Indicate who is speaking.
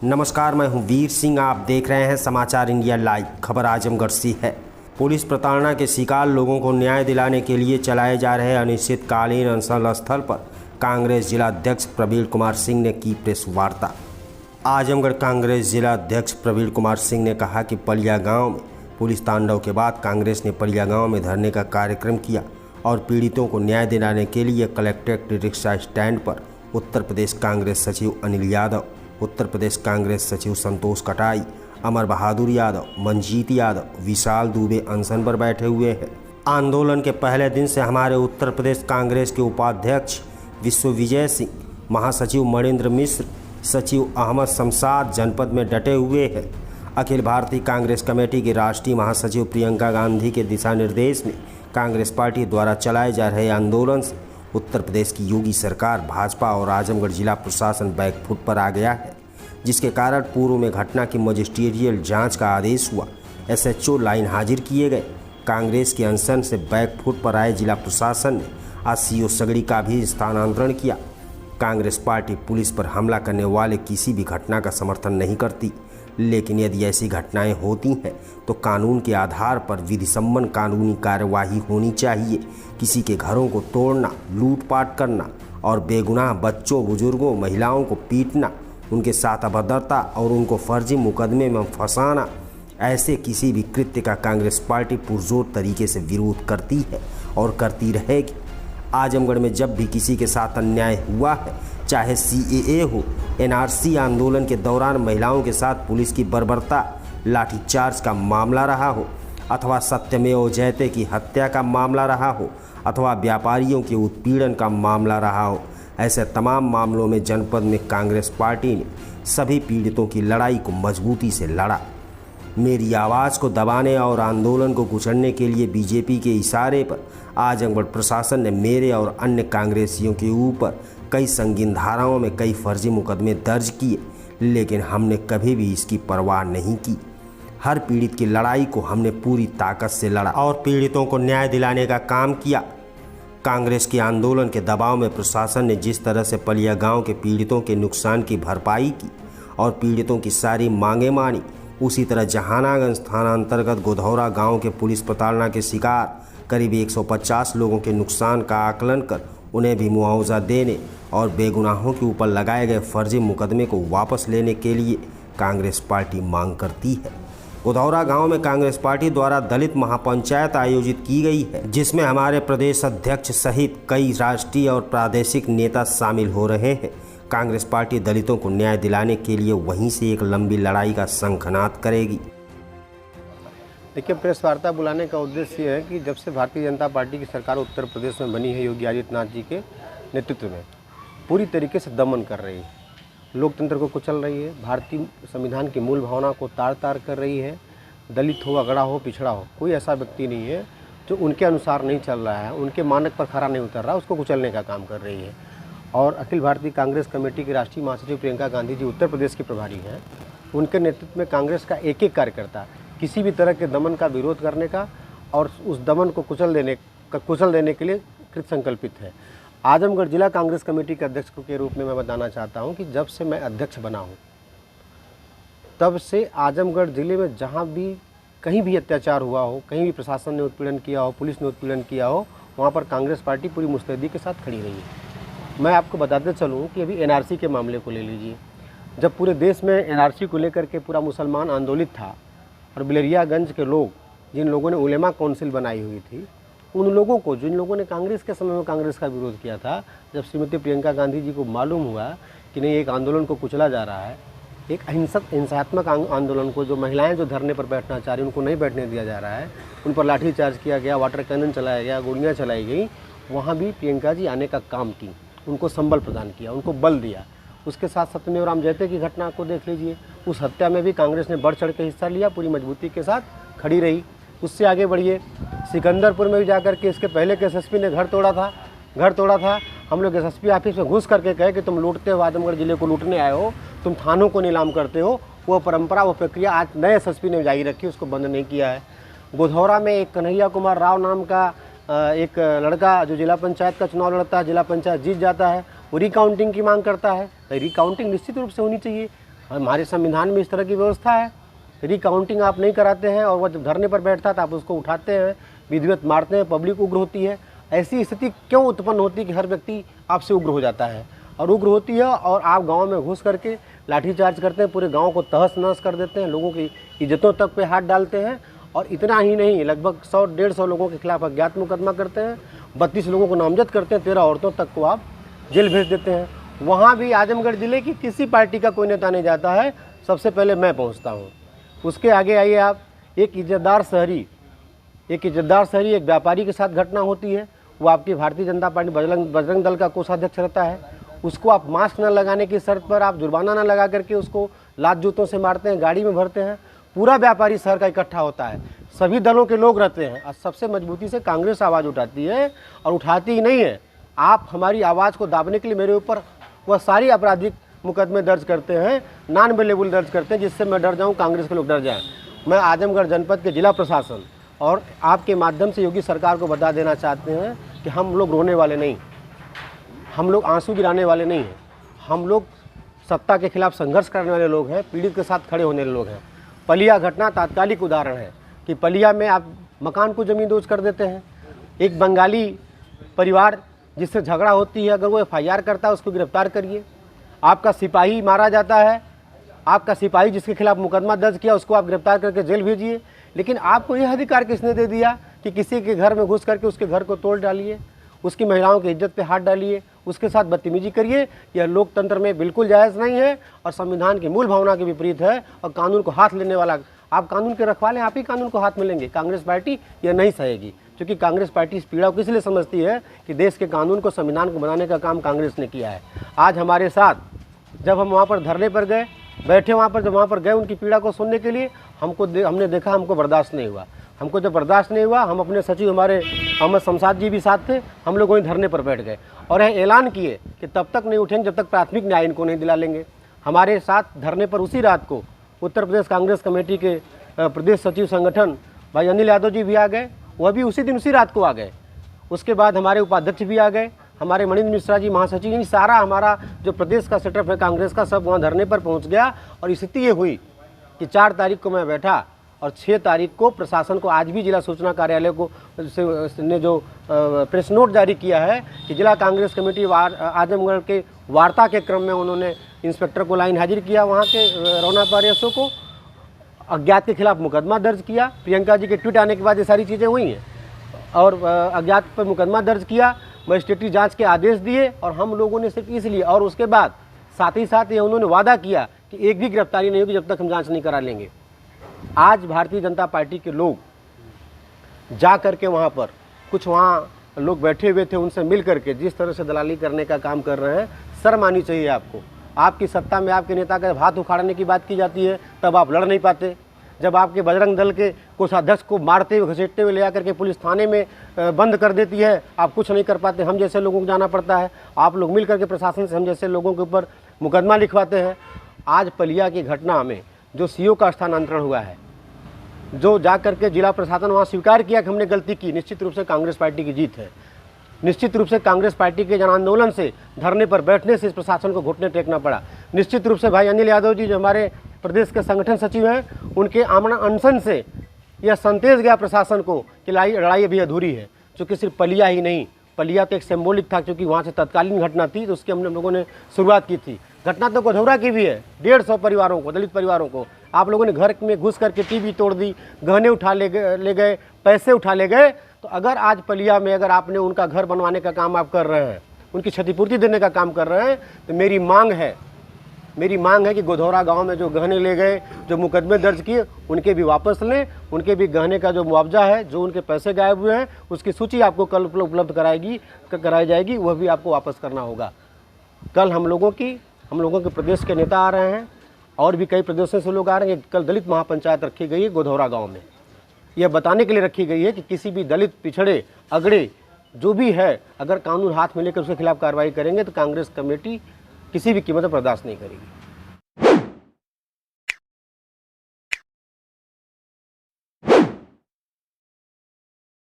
Speaker 1: नमस्कार, मैं हूं वीर सिंह। आप देख रहे हैं समाचार इंडिया लाइव। खबर आजमगढ़ से है। पुलिस प्रताड़ना के शिकार लोगों को न्याय दिलाने के लिए चलाए जा रहे अनिश्चितकालीन अनशन स्थल पर कांग्रेस जिला अध्यक्ष प्रवीण कुमार सिंह ने की प्रेस वार्ता। आजमगढ़ कांग्रेस जिला अध्यक्ष प्रवीण कुमार सिंह ने कहा कि पलिया गांव में पुलिस तांडव के बाद कांग्रेस ने पलिया गांव में धरने का कार्यक्रम किया और पीड़ितों को न्याय दिलाने के लिए कलेक्ट्रेट रिक्शा स्टैंड पर उत्तर प्रदेश कांग्रेस सचिव अनिल यादव, उत्तर प्रदेश कांग्रेस सचिव संतोष कटाई, अमर बहादुर यादव, मंजीत यादव, विशाल दुबे अनशन पर बैठे हुए हैं। आंदोलन के पहले दिन से हमारे उत्तर प्रदेश कांग्रेस के उपाध्यक्ष विश्वविजय सिंह, महासचिव मणिन्द्र मिश्र, सचिव अहमद शमशाद जनपद में डटे हुए हैं। अखिल भारतीय कांग्रेस कमेटी की राष्ट्रीय महासचिव प्रियंका गांधी के दिशा निर्देश में कांग्रेस पार्टी द्वारा चलाए जा रहे आंदोलन से उत्तर प्रदेश की योगी सरकार, भाजपा और आजमगढ़ जिला प्रशासन बैकफुट पर आ गया है, जिसके कारण पूर्व में घटना की मजिस्ट्रियल जांच का आदेश हुआ। एसएचओ लाइन हाजिर किए गए। कांग्रेस के अनशन से बैकफुट पर आए जिला प्रशासन ने आज सीओ सगड़ी का भी स्थानांतरण किया। कांग्रेस पार्टी पुलिस पर हमला करने वाले किसी भी घटना का समर्थन नहीं करती, लेकिन यदि ऐसी घटनाएं होती हैं तो कानून के आधार पर विधिसम्मन कानूनी कार्यवाही होनी चाहिए। किसी के घरों को तोड़ना, लूटपाट करना और बेगुनाह बच्चों, बुजुर्गों, महिलाओं को पीटना, उनके साथ अभद्रता और उनको फर्जी मुकदमे में फंसाना, ऐसे किसी भी कृत्य का कांग्रेस पार्टी पुरजोर तरीके से विरोध करती है और करती रहेगी। आजमगढ़ में जब भी किसी के साथ अन्याय हुआ है, चाहे सीएए हो, एनआरसी आंदोलन के दौरान महिलाओं के साथ पुलिस की बर्बरता, लाठीचार्ज का मामला रहा हो, अथवा सत्यमेव जयते की हत्या का मामला रहा हो, अथवा व्यापारियों के उत्पीड़न का मामला रहा हो, ऐसे तमाम मामलों में जनपद में कांग्रेस पार्टी ने सभी पीड़ितों की लड़ाई को मजबूती से लड़ा। मेरी आवाज़ को दबाने और आंदोलन को कुचलने के लिए बीजेपी के इशारे पर आजमगढ़ प्रशासन ने मेरे और अन्य कांग्रेसियों के ऊपर कई संगीन धाराओं में कई फर्जी मुकदमे दर्ज किए, लेकिन हमने कभी भी इसकी परवाह नहीं की। हर पीड़ित की लड़ाई को हमने पूरी ताकत से लड़ा और पीड़ितों को न्याय दिलाने का काम किया। कांग्रेस के आंदोलन के दबाव में प्रशासन ने जिस तरह से पलिया गांव के पीड़ितों के नुकसान की भरपाई की और पीड़ितों की सारी मांगें मानी, उसी तरह जहानागंज थाना अंतर्गत गोधौरा गांव के पुलिस प्रताड़ना के शिकार करीब 150 लोगों के नुकसान का आकलन कर उन्हें भी मुआवजा देने और बेगुनाहों के ऊपर लगाए गए फर्जी मुकदमे को वापस लेने के लिए कांग्रेस पार्टी मांग करती है। गोधौरा गांव में कांग्रेस पार्टी द्वारा दलित महापंचायत आयोजित की गई है, जिसमें हमारे प्रदेश अध्यक्ष सहित कई राष्ट्रीय और प्रादेशिक नेता शामिल हो रहे हैं। कांग्रेस पार्टी दलितों को न्याय दिलाने के लिए वहीं से एक लंबी लड़ाई का शंखनाद करेगी।
Speaker 2: देखिए, प्रेस वार्ता बुलाने का उद्देश्य ये है कि जब से भारतीय जनता पार्टी की सरकार उत्तर प्रदेश में बनी है, योगी आदित्यनाथ जी के नेतृत्व में पूरी तरीके से दमन कर रही है, लोकतंत्र को कुचल रही है, भारतीय संविधान की मूल भावना को तार तार कर रही है। दलित हो, अगड़ा हो, पिछड़ा हो, कोई ऐसा व्यक्ति नहीं है जो उनके अनुसार नहीं चल रहा है, उनके मानक पर खरा नहीं उतर रहा, उसको कुचलने का काम कर रही है। और अखिल भारतीय कांग्रेस कमेटी की राष्ट्रीय महासचिव प्रियंका गांधी जी उत्तर प्रदेश की प्रभारी हैं। उनके नेतृत्व में कांग्रेस का एक एक कार्यकर्ता किसी भी तरह के दमन का विरोध करने का और उस दमन को कुचल देने के लिए कृत संकल्पित है। आजमगढ़ जिला कांग्रेस कमेटी के अध्यक्ष के रूप में मैं बताना चाहता हूं कि जब से मैं अध्यक्ष बना हूं, तब से आजमगढ़ जिले में जहां भी कहीं भी अत्याचार हुआ हो, कहीं भी प्रशासन ने उत्पीड़न किया हो, पुलिस ने उत्पीड़न किया हो, वहाँ पर कांग्रेस पार्टी पूरी मुस्तैदी के साथ खड़ी रही है। मैं आपको बताते चलूँ कि अभी एनआरसी के मामले को ले लीजिए। जब पूरे देश में एनआरसी को लेकर के पूरा मुसलमान आंदोलित था और बिलरियागंज के लोग, जिन लोगों ने उलेमा काउंसिल बनाई हुई थी, उन लोगों को, जिन लोगों ने कांग्रेस के समय में कांग्रेस का विरोध किया था, जब श्रीमती प्रियंका गांधी जी को मालूम हुआ कि नहीं, एक आंदोलन को कुचला जा रहा है, एक हिंसात्मक आंदोलन को, जो महिलाएं जो धरने पर बैठना चाह रही उनको नहीं बैठने दिया जा रहा है, उन पर लाठीचार्ज किया गया, वाटर कैनन चलाया गया, गोलियाँ चलाई गई, वहाँ भी प्रियंका जी आने का काम की, उनको संबल प्रदान किया, उनको बल दिया। उसके साथ सत्यमेव राम जयते की घटना को देख लीजिए, उस हत्या में भी कांग्रेस ने बढ़ चढ़ के हिस्सा लिया, पूरी मजबूती के साथ खड़ी रही। उससे आगे बढ़िए, सिकंदरपुर में भी जाकर के इसके पहले के एसएसपी ने घर तोड़ा था। हम लोग एसएसपी ऑफिस में घुस करके कहे कि तुम लूटते हो, आजमगढ़ जिले को लूटने आए हो, तुम थानों को नीलाम करते हो। वो परंपरा, वो प्रक्रिया आज नए एसएसपी ने जारी रखी, उसको बंद नहीं किया है। गोधौरा में एक कन्हैया कुमार राव नाम का एक लड़का जो जिला पंचायत का चुनाव लड़ता है, जिला पंचायत जीत जाता है, वो रिकाउंटिंग की मांग करता है। रिकाउंटिंग निश्चित रूप से होनी चाहिए। हमारे संविधान में इस तरह की व्यवस्था है। रिकाउंटिंग आप नहीं कराते हैं और वह जब धरने पर बैठता है तो आप उसको उठाते हैं, विधिवत मारते हैं, पब्लिक उग्र होती है। ऐसी स्थिति क्यों उत्पन्न होती है कि हर व्यक्ति आपसे उग्र हो जाता है और उग्र होती है और आप गांव में घुस करके लाठीचार्ज करते हैं, पूरे गांव को तहस नहस कर देते हैं, लोगों की इज्जतों तक पे हाथ डालते हैं। और इतना ही नहीं, लगभग 100-150 लोगों के खिलाफ अज्ञात मुकदमा करते हैं, 32 लोगों को नामजद करते हैं, 13 औरतों तक को आप जेल भेज देते हैं। वहाँ भी आजमगढ़ जिले की किसी पार्टी का कोई नेता नहीं जाता है, सबसे पहले मैं पहुँचता हूँ। उसके आगे आइए आप, एक इज्जतदार शहरी एक व्यापारी के साथ घटना होती है। वो आपकी भारतीय जनता पार्टी बजरंग दल का कोषाध्यक्ष रहता है, उसको आप मास्क न लगाने की शर्त पर आप जुर्माना न लगा करके उसको लात जूतों से मारते हैं, गाड़ी में भरते हैं। पूरा व्यापारी शहर का इकट्ठा होता है, सभी दलों के लोग रहते हैं और सबसे मजबूती से कांग्रेस आवाज़ उठाती है। और उठाती ही नहीं है, आप हमारी आवाज़ को दाबने के लिए मेरे ऊपर वह सारी आपराधिक मुकदमे दर्ज करते हैं, नॉन अवेलेबल दर्ज करते हैं, जिससे मैं डर जाऊं, कांग्रेस के लोग डर जाएं। मैं आजमगढ़ जनपद के जिला प्रशासन और आपके माध्यम से योगी सरकार को बता देना चाहते हैं कि हम लोग रोने वाले नहीं, हम लोग आंसू गिराने वाले नहीं हैं। हम लोग सत्ता के खिलाफ संघर्ष करने वाले लोग हैं, पीड़ित के साथ खड़े होने वाले लोग हैं। पलिया घटना तात्कालिक उदाहरण है कि पलिया में आप मकान को ज़मींदोज कर देते हैं। एक बंगाली परिवार जिससे झगड़ा होती है, अगर वो FIR करता है उसको गिरफ्तार करिए। आपका सिपाही मारा जाता है, आपका सिपाही जिसके खिलाफ मुकदमा दर्ज किया उसको आप गिरफ्तार करके जेल भेजिए। लेकिन आपको यह अधिकार किसने दे दिया कि किसी के घर में घुस करके उसके घर को तोड़ डालिए, उसकी महिलाओं की इज्जत पे हाथ डालिए, उसके साथ बदतमीजी करिए? यह लोकतंत्र में बिल्कुल जायज़ नहीं है और संविधान की मूल भावना के विपरीत है। और कानून को हाथ लेने वाला, आप कानून के रखवाले, आप ही कानून को हाथ में लेंगे। कांग्रेस पार्टी यह नहीं सहेगी, क्योंकि कांग्रेस पार्टी इस पीड़ा को इसलिए समझती है कि देश के कानून को, संविधान को बनाने का काम कांग्रेस ने किया है। आज हमारे साथ जब हम वहाँ पर धरने पर गए, बैठे वहाँ पर, जब वहाँ पर गए उनकी पीड़ा को सुनने के लिए, हमने देखा, हमको बर्दाश्त नहीं हुआ। हमको जब बर्दाश्त नहीं हुआ, हम अपने सचिव हमारे अहमद शमशाद जी भी साथ थे, हम लोग वहीं धरने पर बैठ गए और यह ऐलान किए कि तब तक नहीं उठेंगे जब तक प्राथमिक न्याय इनको नहीं दिला लेंगे। हमारे साथ धरने पर उसी रात को उत्तर प्रदेश कांग्रेस कमेटी के प्रदेश सचिव संगठन भाई अनिल यादव जी भी आ गए, वह भी उसी दिन उसी रात को आ गए। उसके बाद हमारे उपाध्यक्ष भी आ गए, हमारे मणिंद्र मिश्रा जी महासचिव, इन सारा हमारा जो प्रदेश का सेटअप है कांग्रेस का, सब वहाँ धरने पर पहुँच गया। और स्थिति ये हुई कि 4 तारीख को मैं बैठा और 6 तारीख को प्रशासन को, आज भी जिला सूचना कार्यालय को ने जो प्रेस नोट जारी किया है कि जिला कांग्रेस कमेटी आजमगढ़ के वार्ता के क्रम में उन्होंने इंस्पेक्टर को लाइन हाजिर किया, वहाँ के रौना पारियसों को, अज्ञात के खिलाफ मुकदमा दर्ज किया। प्रियंका जी के ट्वीट आने के बाद ये सारी चीज़ें हुई हैं और अज्ञात पर मुकदमा दर्ज किया, मजिस्ट्रेटी जांच के आदेश दिए। और हम लोगों ने सिर्फ इसलिए, और उसके बाद साथ ही साथ ये उन्होंने वादा किया कि एक भी गिरफ्तारी नहीं होगी जब तक हम जांच नहीं करा लेंगे। आज भारतीय जनता पार्टी के लोग जा करके वहाँ पर, कुछ वहाँ लोग बैठे हुए थे, उनसे मिल करके जिस तरह से दलाली करने का काम कर रहे हैं, शर्म आनी चाहिए आपको। आपकी सत्ता में आपके नेता का हाथ उखाड़ने की बात की जाती है तब आप लड़ नहीं पाते। जब आपके बजरंग दल के कोषाध्यक्ष को मारते हुए, घसीटते हुए ले आकर के पुलिस थाने में बंद कर देती है, आप कुछ नहीं कर पाते। हम जैसे लोगों को जाना पड़ता है, आप लोग मिल करके प्रशासन से हम जैसे लोगों के ऊपर मुकदमा लिखवाते हैं। आज पलिया की घटना में जो CO का स्थानांतरण हुआ है, जो जा करके जिला प्रशासन वहाँ स्वीकार किया कि हमने गलती की, निश्चित रूप से कांग्रेस पार्टी की जीत है। निश्चित रूप से कांग्रेस पार्टी के जन आंदोलन से, धरने पर बैठने से इस प्रशासन को घुटने टेकना पड़ा। निश्चित रूप से भाई अनिल यादव जी जो हमारे प्रदेश के संगठन सचिव हैं, उनके आमरण अनशन से यह संदेश गया प्रशासन को कि लड़ाई अभी अधूरी है। क्योंकि सिर्फ पलिया ही नहीं, पलिया तो एक सिंबॉलिक था, क्योंकि वहाँ से तत्कालीन घटना थी तो उसकी हम लोगों ने शुरुआत की थी। घटना तो गोधौरा की भी है, 150 परिवारों को, दलित परिवारों को आप लोगों ने घर में घुस करके टीवी तोड़ दी, गहने उठा ले गए, पैसे उठा ले गए। तो अगर आज पलिया में अगर आपने उनका घर बनवाने का काम आप कर रहे हैं, उनकी क्षतिपूर्ति देने का काम कर रहे हैं, तो मेरी मांग है कि गोधौरा गांव में जो गहने ले गए, जो मुकदमे दर्ज किए, उनके भी वापस लें। उनके भी गहने का जो मुआवजा है, जो उनके पैसे गायब हुए हैं, उसकी सूची आपको कल उपलब्ध कराई जाएगी, वह भी आपको वापस करना होगा। कल हम लोगों के प्रदेश के नेता आ रहे हैं और भी कई प्रदेशों से लोग आ रहे हैं। कल दलित महापंचायत रखी गई है गोधौरा गांव में। यह बताने के लिए रखी गई है कि किसी भी दलित, पिछड़े, अगड़े जो भी है, अगर कानून हाथ में लेकर उसके खिलाफ कार्रवाई करेंगे तो कांग्रेस कमेटी किसी भी कीमत पर बर्दाश्त नहीं करेगी।